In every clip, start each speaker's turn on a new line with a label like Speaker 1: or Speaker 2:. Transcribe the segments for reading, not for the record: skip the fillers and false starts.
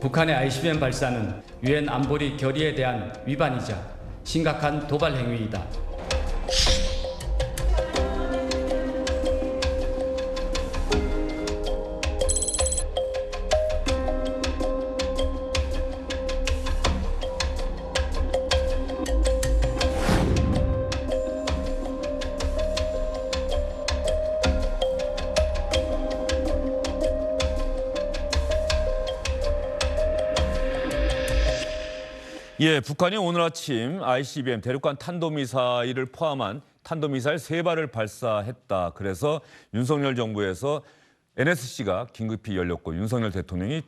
Speaker 1: 북한의 ICBM 발사는 유엔 안보리 결의에 대한 위반이자 심각한 도발 행위이다.
Speaker 2: 예, 북한이 오늘 아침 ICBM 대륙간 탄도미사일을 포함한 탄도미사일 3발을 발사했다. 그래서 윤석열 정부에서 NSC가 긴급히 열렸고 윤석열 대통령이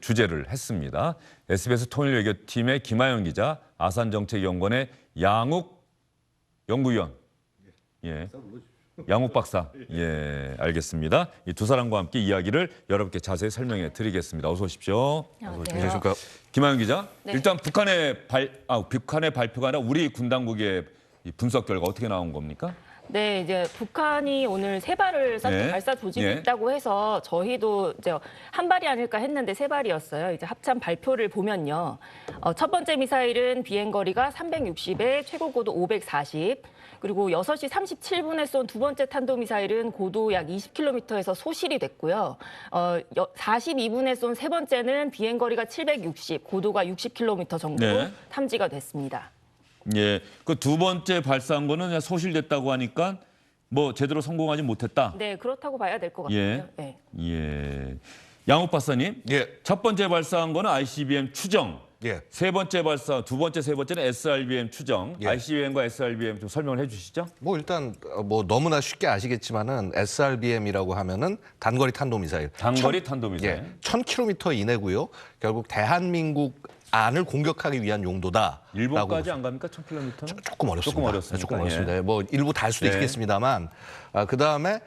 Speaker 2: 주재를 했습니다. SBS 통일외교팀의 김하영 기자, 아산정책연구원의 양욱 연구위원. 예. 양욱 박사. 예, 알겠습니다. 이 두 사람과 함께 이야기를 여러분께 자세히 설명해 드리겠습니다. 어서 오십시오.
Speaker 3: 안녕하십니까.
Speaker 2: 김하영 기자.
Speaker 3: 네.
Speaker 2: 일단 북한의 발표가 아니라 우리 군 당국의 이 분석 결과 어떻게 나온 겁니까?
Speaker 3: 네, 이제 북한이 오늘 3발을 쐈던
Speaker 2: 네.
Speaker 3: 발사 조짐이
Speaker 2: 네.
Speaker 3: 있다고 해서 저희도 이제 한 발이 아닐까 했는데 3발이었어요. 이제 합참 발표를 보면요. 첫 번째 미사일은 비행 거리가 360에 최고 고도 540. 그리고 6시 37분에 쏜 두 번째 탄도미사일은 고도 약 20km에서 소실이 됐고요. 42분에 쏜 세 번째는 비행 거리가 760, 고도가 60km 정도로
Speaker 2: 네.
Speaker 3: 탐지가 됐습니다.
Speaker 2: 예, 그 두 번째 발사한 거는 그냥 소실됐다고 하니까 뭐 제대로 성공하지 못했다.
Speaker 3: 네, 그렇다고 봐야 될 것 같아요.
Speaker 2: 예.
Speaker 3: 네.
Speaker 2: 예. 양욱 박사님.
Speaker 4: 예.
Speaker 2: 첫 번째 발사한 거는 ICBM 추정.
Speaker 4: 예.
Speaker 2: 두 번째, 세 번째는 SRBM 추정.
Speaker 4: 예.
Speaker 2: ICBM과 SRBM 좀 설명을 해 주시죠.
Speaker 4: 뭐 일단 뭐 너무나 쉽게 아시겠지만은 SRBM이라고 하면은 단거리 탄도미사일.
Speaker 2: 단거리 탄도미사일.
Speaker 4: 예. 1000km 이내고요. 결국 대한민국 안을 공격하기 위한 용도다.
Speaker 2: 일본까지 안 갑니까? 1000km는?
Speaker 4: 조금 어렵습니다.
Speaker 2: 조금 어렵습니까?
Speaker 4: 조금
Speaker 2: 예.
Speaker 4: 어렵습니다. 뭐 일부 달 수도
Speaker 2: 네.
Speaker 4: 있겠습니다만 그다음에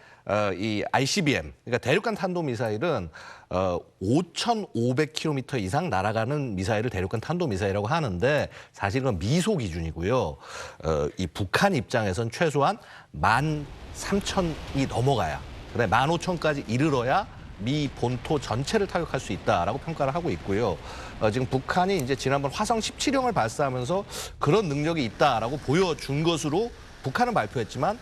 Speaker 4: 이 ICBM 그러니까 대륙간 탄도미사일은 5,500km 이상 날아가는 미사일을 대륙간 탄도미사일이라고 하는데 사실은 미소 기준이고요. 이 북한 입장에선 최소한 13,000이 넘어가야 그래 15,000까지 이르러야 미 본토 전체를 타격할 수 있다라고 평가를 하고 있고요. 지금 북한이 이제 지난번 화성 17형을 발사하면서 그런 능력이 있다라고 보여준 것으로 북한은 발표했지만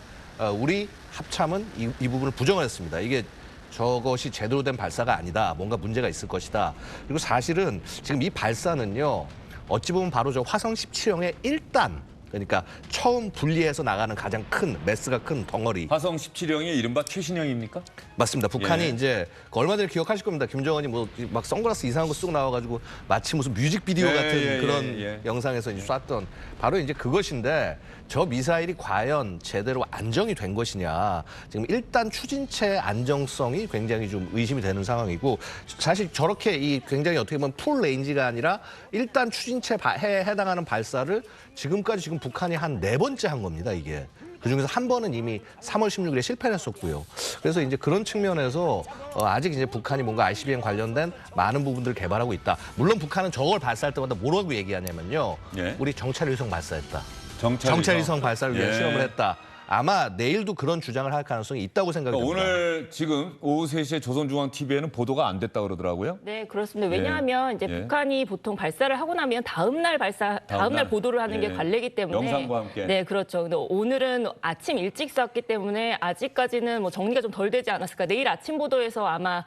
Speaker 4: 우리 합참은 이 부분을 부정을 했습니다. 이게 저것이 제대로 된 발사가 아니다. 뭔가 문제가 있을 것이다. 그리고 사실은 지금 이 발사는요. 어찌 보면 바로 저 화성 17형의 1단. 그러니까 처음 분리해서 나가는 가장 큰 매스가 큰 덩어리.
Speaker 2: 화성 17형이 이른바 최신형입니까?
Speaker 4: 맞습니다. 북한이
Speaker 2: 예.
Speaker 4: 이제 얼마 전에 기억하실 겁니다. 김정은이 뭐 막 선글라스 이상한 거 쓰고 나와가지고 마치 무슨 뮤직비디오
Speaker 2: 예,
Speaker 4: 같은
Speaker 2: 예,
Speaker 4: 그런
Speaker 2: 예.
Speaker 4: 영상에서 이제 쐈던 바로 이제 그것인데 저 미사일이 과연 제대로 안정이 된 것이냐. 지금 일단 추진체 안정성이 굉장히 좀 의심이 되는 상황이고 사실 저렇게 이 굉장히 어떻게 보면 풀 레인지가 아니라 일단 추진체에 해당하는 발사를 지금까지 지금 북한이 한 4번째 한 겁니다, 이게. 그중에서 한 번은 이미 3월 16일에 실패를 했었고요. 그래서 이제 그런 측면에서 아직 이제 북한이 뭔가 ICBM 관련된 많은 부분들을 개발하고 있다. 물론 북한은 저걸 발사할 때마다 뭐라고 얘기하냐면요.
Speaker 2: 예.
Speaker 4: 우리 정찰위성 발사했다.
Speaker 2: 정찰위성.
Speaker 4: 정찰위성 발사를 위한
Speaker 2: 예.
Speaker 4: 실험을 했다. 아마 내일도 그런 주장을 할 가능성이 있다고 생각이
Speaker 2: 그러니까
Speaker 4: 듭니다.
Speaker 2: 오늘 지금 오후 3시에 조선중앙TV에는 보도가 안 됐다 그러더라고요.
Speaker 3: 네, 그렇습니다. 왜냐하면 이제
Speaker 2: 예.
Speaker 3: 북한이 보통 발사를 하고 나면 다음 날 보도를 하는
Speaker 2: 예.
Speaker 3: 게 관례이기 때문에
Speaker 2: 영상과 함께.
Speaker 3: 네, 그렇죠. 근데 오늘은 아침 일찍 쐈기 때문에 아직까지는 뭐 정리가 좀 덜 되지 않았을까. 내일 아침 보도에서 아마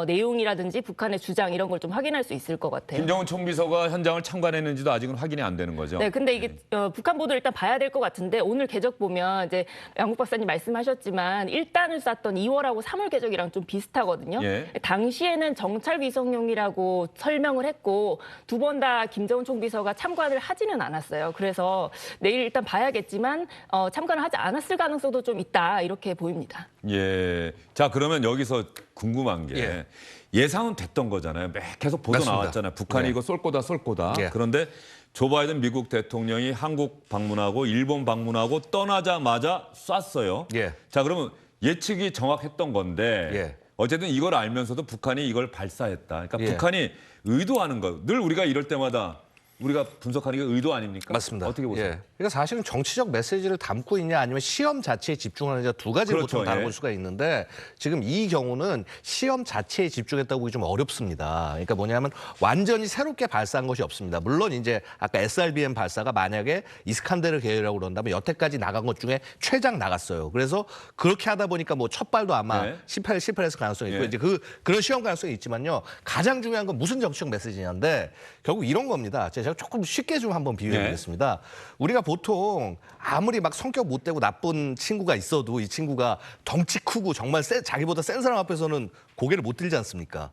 Speaker 3: 내용이라든지 북한의 주장 이런 걸 좀 확인할 수 있을 것 같아요.
Speaker 2: 김정은 총비서가 현장을 참관했는지도 아직은 확인이 안 되는 거죠.
Speaker 3: 네, 근데 이게 북한 보도를 일단 봐야 될 것 같은데 오늘 궤적 보면 이제 양국 박사님 말씀하셨지만 1단을 쐈던 2월하고 3월 궤적이랑 좀 비슷하거든요.
Speaker 2: 예.
Speaker 3: 당시에는 정찰 위성용이라고 설명을 했고 두 번 다 김정은 총비서가 참관을 하지는 않았어요. 그래서 내일 일단 봐야겠지만 참관을 하지 않았을 가능성도 좀 있다 이렇게 보입니다.
Speaker 2: 예. 자, 그러면 여기서 궁금한 게 예상은 됐던 거잖아요. 계속 보도
Speaker 4: 맞습니다.
Speaker 2: 나왔잖아요. 북한이
Speaker 4: 네.
Speaker 2: 이거 쏠 거다 쏠 거다.
Speaker 4: 예.
Speaker 2: 그런데 조 바이든 미국 대통령이 한국 방문하고 일본 방문하고 떠나자마자 쐈어요.
Speaker 4: 예.
Speaker 2: 자, 그러면 예측이 정확했던 건데
Speaker 4: 예.
Speaker 2: 어쨌든 이걸 알면서도 북한이 이걸 발사했다. 그러니까
Speaker 4: 예.
Speaker 2: 북한이 의도하는 거. 늘 우리가 이럴 때마다 우리가 분석하는 게 의도 아닙니까?
Speaker 4: 맞습니다.
Speaker 2: 어떻게 보세요?
Speaker 4: 예. 그러니까 사실은 정치적 메시지를 담고 있냐 아니면 시험 자체에 집중하느냐 두 가지를
Speaker 2: 그렇죠,
Speaker 4: 보통 다뤄볼
Speaker 2: 예.
Speaker 4: 수가 있는데 지금 이 경우는 시험 자체에 집중했다고 보기 좀 어렵습니다. 그러니까 뭐냐면 완전히 새롭게 발사한 것이 없습니다. 물론 이제 아까 SRBM 발사가 만약에 이스칸데르 계열이라고 그런다면 여태까지 나간 것 중에 최장 나갔어요. 그래서 그렇게 하다 보니까 뭐 첫 발도 아마
Speaker 2: 네.
Speaker 4: 실패했을 가능성이 있고
Speaker 2: 예.
Speaker 4: 이제 그런 시험 가능성이 있지만요. 가장 중요한 건 무슨 정치적 메시지냐인데 결국 이런 겁니다. 제가 조금 쉽게 좀 한번 비유해 보겠습니다. 우리가 보통 아무리 막 성격 못되고 나쁜 친구가 있어도 이 친구가 덩치 크고 정말 자기보다 센 사람 앞에서는 고개를 못 들지 않습니까?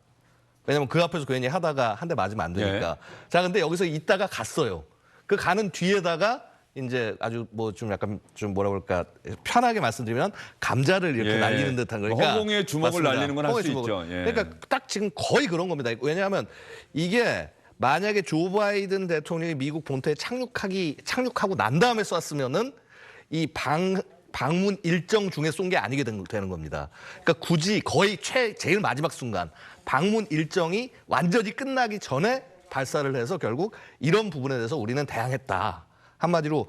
Speaker 4: 왜냐면 그 앞에서 괜히 하다가 한 대 맞으면 안 되니까. 자, 근데 여기서 있다가 갔어요. 그 가는 뒤에다가 이제 아주 뭐 좀 약간 좀 뭐라 그럴까 편하게 말씀드리면 감자를 이렇게
Speaker 2: 예.
Speaker 4: 날리는 듯한 그러니까
Speaker 2: 허공에 주먹을
Speaker 4: 맞습니다.
Speaker 2: 날리는 건 할 수
Speaker 4: 허공에 주먹을.
Speaker 2: 있죠. 예.
Speaker 4: 그러니까 딱 지금 거의 그런 겁니다. 왜냐하면 이게 만약에 조 바이든 대통령이 미국 본토에 착륙하고 난 다음에 쐈으면은 이 방문 일정 중에 쏜 게 아니게 되는 겁니다. 그러니까 굳이 거의 제일 마지막 순간 방문 일정이 완전히 끝나기 전에 발사를 해서 결국 이런 부분에 대해서 우리는 대항했다. 한마디로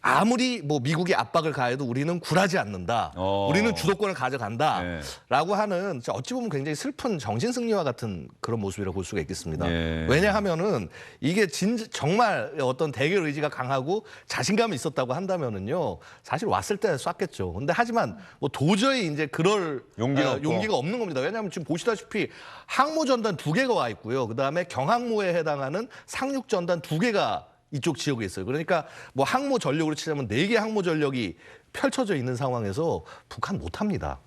Speaker 4: 아무리 뭐 미국이 압박을 가해도 우리는 굴하지 않는다. 우리는 주도권을 가져간다.
Speaker 2: 네.
Speaker 4: 라고 하는 어찌 보면 굉장히 슬픈 정신승리와 같은 그런 모습이라고 볼 수가 있겠습니다.
Speaker 2: 네.
Speaker 4: 왜냐하면은 이게 정말 어떤 대결 의지가 강하고 자신감이 있었다고 한다면은요. 사실 왔을 때 쐈겠죠. 근데 하지만 뭐 도저히 이제 그럴 용기가 없는 겁니다. 왜냐하면 지금 보시다시피 항모전단 2개가 와 있고요. 그다음에 경항모에 해당하는 상륙전단 2개가 이쪽 지역에 있어요. 그러니까 뭐 항모 전력으로 치자면 4개 항모 전력이 펼쳐져 있는 상황에서 북한 못합니다.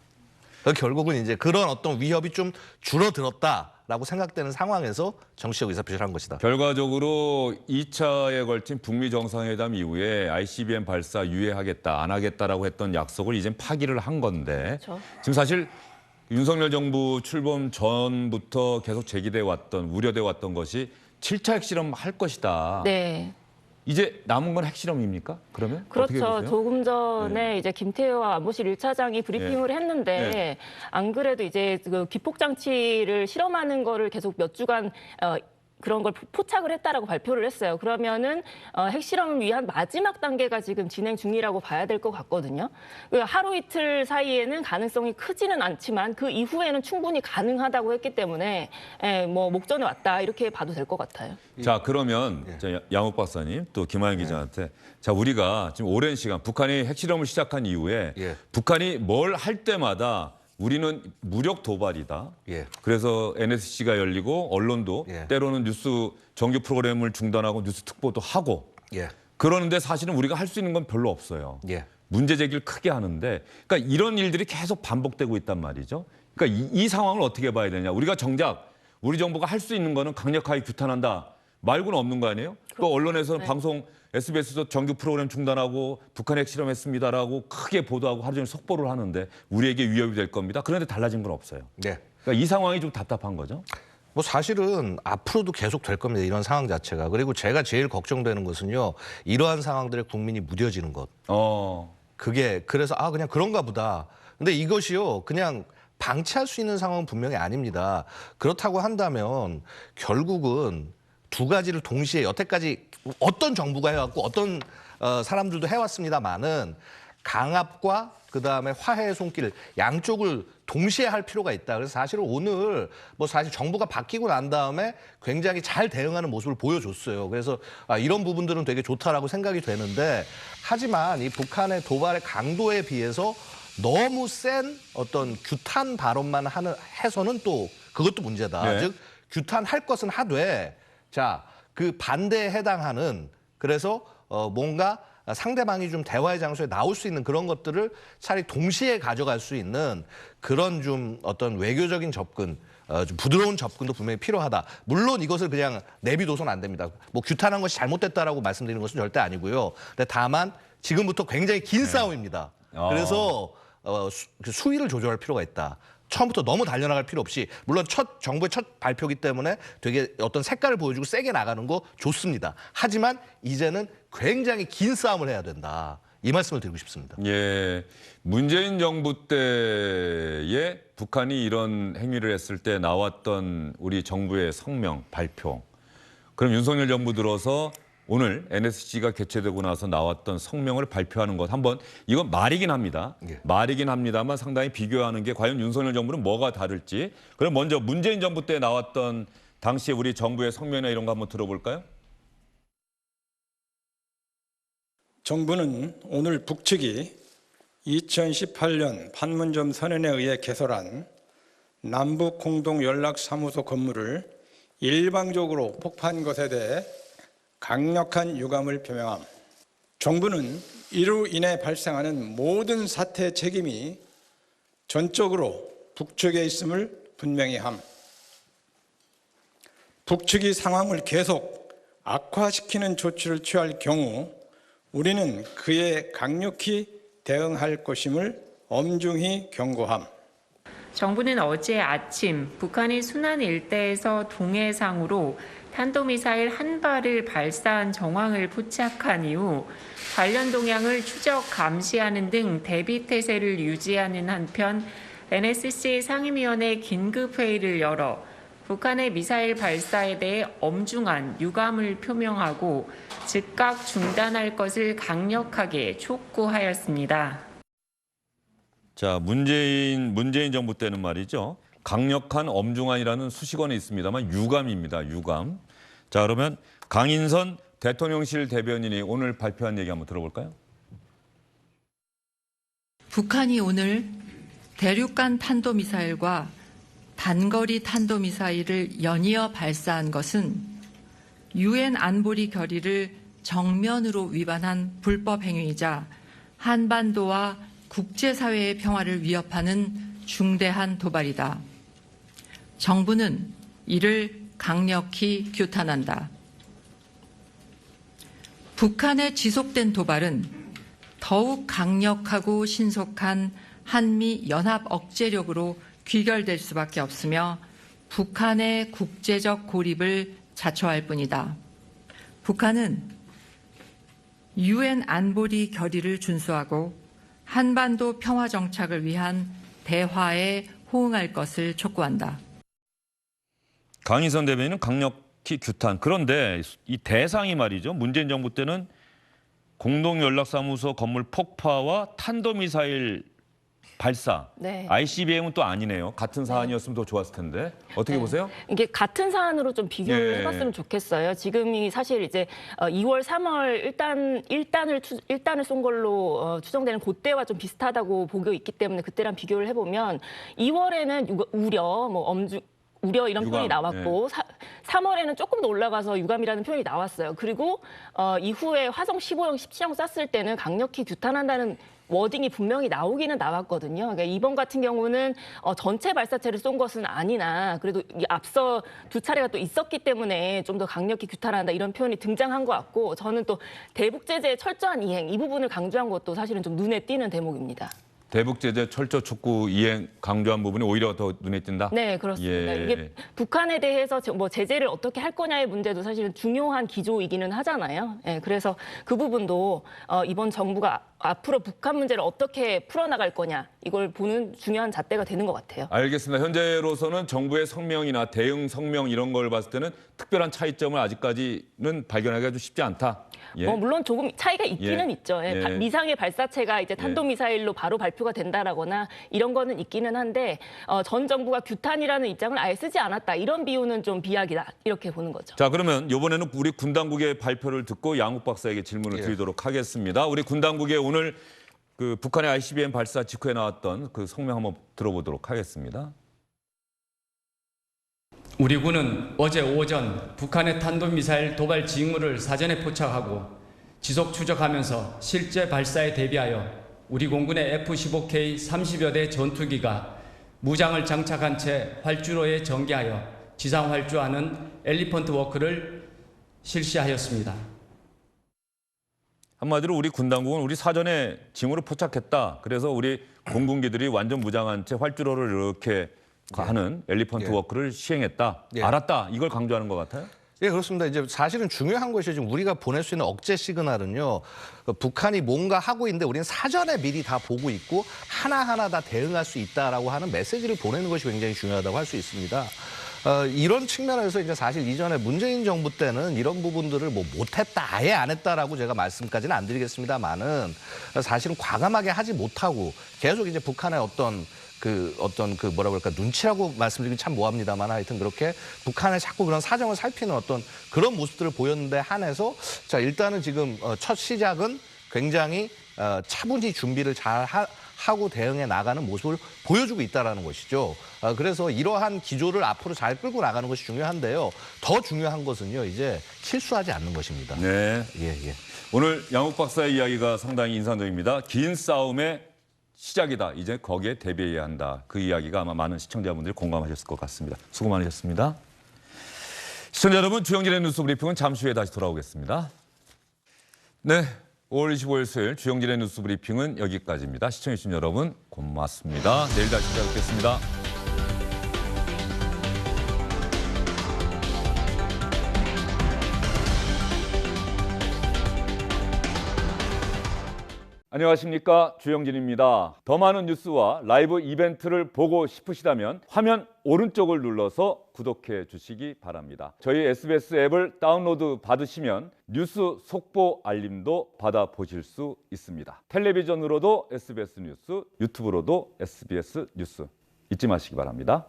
Speaker 4: 결국은 이제 그런 어떤 위협이 좀 줄어들었다라고 생각되는 상황에서 정치적 의사표시를 한 것이다.
Speaker 2: 결과적으로 2차에 걸친 북미 정상회담 이후에 ICBM 발사 유예하겠다, 안 하겠다라고 했던 약속을 이제 파기를 한 건데
Speaker 3: 그렇죠.
Speaker 2: 지금 사실 윤석열 정부 출범 전부터 계속 제기돼 왔던 우려돼 왔던 것이 7차 핵실험 할 것이다.
Speaker 3: 네.
Speaker 2: 이제 남은 건 핵실험입니까? 그러면 어떻게
Speaker 3: 그렇죠.
Speaker 2: 보세요?
Speaker 3: 조금 전에 이제 김태호 안보실 1차장이 브리핑을 했는데
Speaker 2: 네.
Speaker 3: 안 그래도 이제 그 기폭 장치를 실험하는 거를 계속 몇 주간 그런 걸 포착을 했다라고 발표를 했어요. 그러면은 핵실험을 위한 마지막 단계가 지금 진행 중이라고 봐야 될 것 같거든요. 하루 이틀 사이에는 가능성이 크지는 않지만 그 이후에는 충분히 가능하다고 했기 때문에 뭐 목전에 왔다 이렇게 봐도 될 것 같아요.
Speaker 2: 자, 그러면 양욱 박사님 또 김하연 기자한테 자, 우리가 지금 오랜 시간 북한이 핵실험을 시작한 이후에 북한이 뭘 할 때마다 우리는 무력 도발이다. 그래서 NSC가 열리고 언론도 때로는 뉴스 정규 프로그램을 중단하고 뉴스 특보도 하고 그러는데 사실은 우리가 할 수 있는 건 별로 없어요. 문제 제기를 크게 하는데 그러니까 이런 일들이 계속 반복되고 있단 말이죠. 그러니까 이 상황을 어떻게 봐야 되냐. 우리가 정작 우리 정부가 할 수 있는 거는 강력하게 규탄한다 말고는 없는 거 아니에요? 또 언론에서는 방송 SBS도 정규 프로그램 중단하고 북한 핵실험했습니다라고 크게 보도하고 하루 종일 속보를 하는데 우리에게 위협이 될 겁니다. 그런데 달라진 건 없어요. 그러니까 이 상황이 좀 답답한 거죠.
Speaker 4: 뭐 사실은 앞으로도 계속 될 겁니다. 이런 상황 자체가. 그리고 제가 제일 걱정되는 것은요. 이러한 상황들에 국민이 무뎌지는 것. 그게 그래서 그냥 그런가 보다. 근데 이것이요. 그냥 방치할 수 있는 상황은 분명히 아닙니다. 그렇다고 한다면 결국은 두 가지를 동시에 여태까지 어떤 정부가 해왔고 어떤 사람들도 해왔습니다만은 강압과 그다음에 화해의 손길 양쪽을 동시에 할 필요가 있다. 그래서 사실은 오늘 뭐 사실 정부가 바뀌고 난 다음에 굉장히 잘 대응하는 모습을 보여줬어요. 그래서 이런 부분들은 되게 좋다라고 생각이 되는데 하지만 이 북한의 도발의 강도에 비해서 너무 센 어떤 규탄 발언만 해서는 또 그것도 문제다. 즉 규탄할 것은 하되 자, 그 반대에 해당하는 그래서 뭔가 상대방이 좀 대화의 장소에 나올 수 있는 그런 것들을 차라리 동시에 가져갈 수 있는 그런 좀 어떤 외교적인 접근, 좀 부드러운 접근도 분명히 필요하다. 물론 이것을 그냥 내비둬서는 안 됩니다. 뭐 규탄한 것이 잘못됐다라고 말씀드리는 것은 절대 아니고요. 근데 다만 지금부터 굉장히 긴 싸움입니다. 그래서 수위를 조절할 필요가 있다. 처음부터 너무 달려나갈 필요 없이 물론 정부의 첫 발표기 때문에 되게 어떤 색깔을 보여주고 세게 나가는 거 좋습니다. 하지만 이제는 굉장히 긴 싸움을 해야 된다. 이 말씀을 드리고 싶습니다.
Speaker 2: 문재인 정부 때에 북한이 이런 행위를 했을 때 나왔던 우리 정부의 성명, 발표. 그럼 윤석열 정부 들어서 오늘 NSC가 개최되고 나서 나왔던 성명을 발표하는 것 한번 이건 말이긴 합니다.
Speaker 4: 예.
Speaker 2: 말이긴 합니다만 상당히 비교하는 게 과연 윤석열 정부는 뭐가 다를지. 그럼 먼저 문재인 정부 때 나왔던 당시에 우리 정부의 성명이나 이런 거 한번 들어볼까요?
Speaker 5: 정부는 오늘 북측이 2018년 판문점 선언에 의해 개설한 남북공동연락사무소 건물을 일방적으로 폭파한 것에 대해 강력한 유감을 표명함. 정부는 이로 인해 발생하는 모든 사태 책임이 전적으로 북측에 있음을 분명히 함. 북측이 상황을 계속 악화시키는 조치를 취할 경우 우리는 그에 강력히 대응할 것임을 엄중히 경고함.
Speaker 6: 정부는 어제 아침 북한이 순안 일대에서 동해상으로 탄도미사일 한 발을 발사한 정황을 포착한 이후 관련 동향을 추적 감시하는 등 대비 태세를 유지하는 한편 NSC 상임위원회 긴급회의를 열어 북한의 미사일 발사에 대해 엄중한 유감을 표명하고 즉각 중단할 것을 강력하게 촉구하였습니다.
Speaker 2: 자, 문재인 정부 때는 말이죠. 강력한 엄중한이라는 수식어는 있습니다만 유감입니다. 유감. 자, 그러면 강인선 대통령실 대변인이 오늘 발표한 얘기 한번 들어볼까요?
Speaker 7: 북한이 오늘 대륙간 탄도미사일과 단거리 탄도미사일을 연이어 발사한 것은 유엔 안보리 결의를 정면으로 위반한 불법 행위이자 한반도와 국제사회의 평화를 위협하는 중대한 도발이다. 정부는 이를 강력히 규탄한다. 북한의 지속된 도발은 더욱 강력하고 신속한 한미 연합 억제력으로 귀결될 수밖에 없으며 북한의 국제적 고립을 자초할 뿐이다. 북한은 유엔 안보리 결의를 준수하고 한반도 평화 정착을 위한 대화에 호응할 것을 촉구한다.
Speaker 2: 강인선 대변인은 강력히 규탄. 그런데 이 대상이 말이죠. 문재인 정부 때는 공동연락사무소 건물 폭파와 탄도미사일 발사.
Speaker 3: 네.
Speaker 2: ICBM은 또 아니네요. 같은 사안이었으면 더 좋았을 텐데. 어떻게 보세요?
Speaker 3: 이게 같은 사안으로 좀 비교를
Speaker 2: 예.
Speaker 3: 해봤으면 좋겠어요. 지금이 사실 이제 2월, 3월 일단을 쏜 걸로 추정되는 그때와 좀 비슷하다고 보고 있기 때문에 그때랑 비교를 해보면 2월에는 우려 이런
Speaker 2: 유감,
Speaker 3: 표현이 나왔고 3월에는 조금 더 올라가서 유감이라는 표현이 나왔어요. 그리고 이후에 화성 15형, 17형 쐈을 때는 강력히 규탄한다는 워딩이 분명히 나오기는 나왔거든요. 그러니까 이번 같은 경우는 전체 발사체를 쏜 것은 아니나 그래도 앞서 두 차례가 또 있었기 때문에 좀 더 강력히 규탄한다 이런 표현이 등장한 것 같고 저는 또 대북 제재의 철저한 이행 이 부분을 강조한 것도 사실은 좀 눈에 띄는 대목입니다.
Speaker 2: 대북 제재 철저 촉구 이행 강조한 부분이 오히려 더 눈에 띈다?
Speaker 3: 네, 그렇습니다.
Speaker 2: 예.
Speaker 3: 이게 북한에 대해서 뭐 제재를 어떻게 할 거냐의 문제도 사실은 중요한 기조이기는 하잖아요. 예, 그래서 그 부분도 이번 정부가 앞으로 북한 문제를 어떻게 풀어나갈 거냐 이걸 보는 중요한 잣대가 되는 것 같아요.
Speaker 2: 알겠습니다. 현재로서는 정부의 성명이나 대응 성명 이런 걸 봤을 때는 특별한 차이점을 아직까지는 발견하기가 좀 쉽지 않다. 예.
Speaker 3: 물론 조금 차이가 있기는 있죠. 예.
Speaker 2: 예.
Speaker 3: 미상의 발사체가 이제 탄도미사일로 바로 발표가 된다라거나 이런 거는 있기는 한데 전 정부가 규탄이라는 입장을 아예 쓰지 않았다. 이런 비유는 좀 비약이다. 이렇게 보는 거죠.
Speaker 2: 자, 그러면 이번에는 우리 군 당국의 발표를 듣고 양욱 박사에게 질문을 드리도록 하겠습니다. 우리 군 당국의 오늘 그 북한의 ICBM 발사 직후에 나왔던 그 성명 한번 들어보도록 하겠습니다.
Speaker 1: 우리 군은 어제 오전 북한의 탄도미사일 도발 징후를 사전에 포착하고 지속 추적하면서 실제 발사에 대비하여 우리 공군의 F-15K 30여 대 전투기가 무장을 장착한 채 활주로에 전개하여 지상 활주하는 엘리펀트 워크를 실시하였습니다.
Speaker 2: 한마디로 우리 군 당국은 우리 사전에 징후를 포착했다. 그래서 우리 공군기들이 완전 무장한 채 활주로를 이렇게 하는 엘리펀트 워크를 시행했다. 알았다. 이걸 강조하는 것 같아요.
Speaker 4: 예, 그렇습니다. 이제 사실은 중요한 것이 지금 우리가 보낼 수 있는 억제 시그널은요. 북한이 뭔가 하고 있는데 우리는 사전에 미리 다 보고 있고 하나하나 다 대응할 수 있다라고 하는 메시지를 보내는 것이 굉장히 중요하다고 할 수 있습니다. 이런 측면에서 이제 사실 이전에 문재인 정부 때는 이런 부분들을 뭐 못했다, 아예 안 했다라고 제가 말씀까지는 안 드리겠습니다만은 사실은 과감하게 하지 못하고 계속 이제 북한의 어떤 뭐라 그럴까 눈치라고 말씀드리긴 참 뭐합니다만 하여튼 그렇게 북한의 자꾸 그런 사정을 살피는 어떤 그런 모습들을 보였는데 한해서 자 일단은 지금 첫 시작은 굉장히 차분히 준비를 잘 하고 대응해 나가는 모습을 보여주고 있다는 것이죠. 그래서 이러한 기조를 앞으로 잘 끌고 나가는 것이 중요한데요. 더 중요한 것은요. 이제 실수하지 않는 것입니다.
Speaker 2: 네.
Speaker 4: 예.
Speaker 2: 오늘 양욱 박사의 이야기가 상당히 인상적입니다. 긴 싸움의 시작이다. 이제 거기에 대비해야 한다. 그 이야기가 아마 많은 시청자분들이 공감하셨을 것 같습니다. 수고 많으셨습니다. 시청자 여러분, 주영진의 뉴스 브리핑은 잠시 후에 다시 돌아오겠습니다. 네, 5월 25일 수요일 주영진의 뉴스 브리핑은 여기까지입니다. 시청해주신 여러분 고맙습니다. 내일 다시 찾아뵙겠습니다. 안녕하십니까, 주영진입니다. 더 많은 뉴스와 라이브 이벤트를 보고 싶으시다면 화면 오른쪽을 눌러서 구독해 주시기 바랍니다. 저희 SBS 앱을 다운로드 받으시면 뉴스 속보 알림도 받아보실 수 있습니다. 텔레비전으로도 SBS 뉴스, 유튜브로도 SBS 뉴스 잊지 마시기 바랍니다.